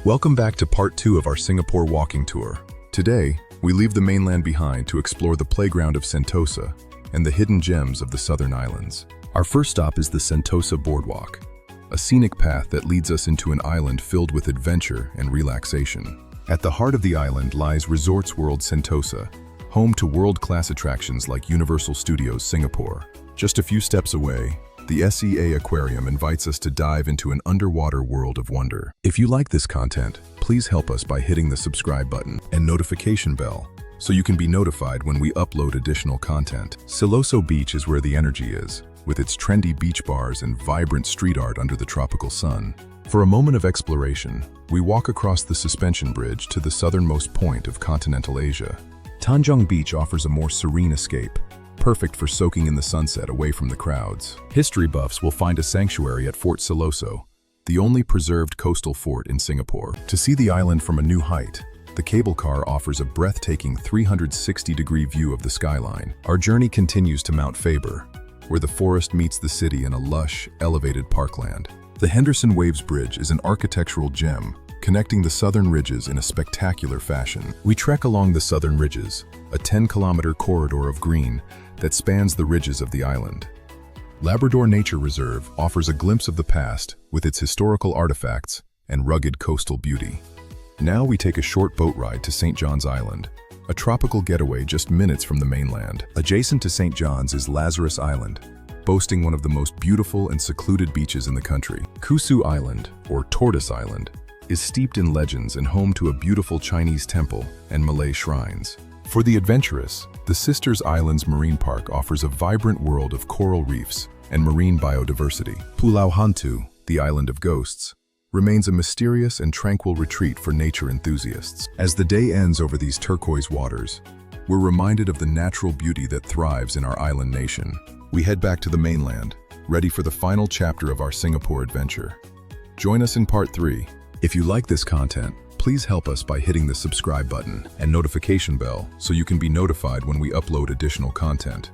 Welcome back to part 2 of our Singapore walking tour. Today, we leave the mainland behind to explore the playground of Sentosa and the hidden gems of the southern islands. Our first stop is the Sentosa Boardwalk, a scenic path that leads us into an island filled with adventure and relaxation. At the heart of the island lies Resorts World Sentosa, home to world-class attractions like Universal Studios Singapore. Just a few steps away, the SEA Aquarium invites us to dive into an underwater world of wonder. If you like this content, please help us by hitting the subscribe button and notification bell so you can be notified when we upload additional content. Siloso Beach is where the energy is, with its trendy beach bars and vibrant street art under the tropical sun. For a moment of exploration, we walk across the suspension bridge to the southernmost point of continental Asia. Tanjung Beach offers a more serene escape, perfect for soaking in the sunset away from the crowds. History buffs will find a sanctuary at Fort Siloso, the only preserved coastal fort in Singapore. To see the island from a new height, the cable car offers a breathtaking 360-degree view of the skyline. Our journey continues to Mount Faber, where the forest meets the city in a lush, elevated parkland. The Henderson Waves Bridge is an architectural gem, connecting the southern ridges in a spectacular fashion. We trek along the southern ridges, a 10-kilometer corridor of green that spans the ridges of the island. Labrador Nature Reserve offers a glimpse of the past with its historical artifacts and rugged coastal beauty. Now we take a short boat ride to St. John's Island, a tropical getaway just minutes from the mainland. Adjacent to St. John's is Lazarus Island, boasting one of the most beautiful and secluded beaches in the country. Kusu Island, or Tortoise Island, is steeped in legends and home to a beautiful Chinese temple and Malay shrines. For the adventurous, the Sisters Islands Marine Park offers a vibrant world of coral reefs and marine biodiversity. Pulau Hantu, the Island of Ghosts, remains a mysterious and tranquil retreat for nature enthusiasts. As the day ends over these turquoise waters, we're reminded of the natural beauty that thrives in our island nation. We head back to the mainland, ready for the final chapter of our Singapore adventure. Join us in part 3. If you like this content, please help us by hitting the subscribe button and notification bell so you can be notified when we upload additional content.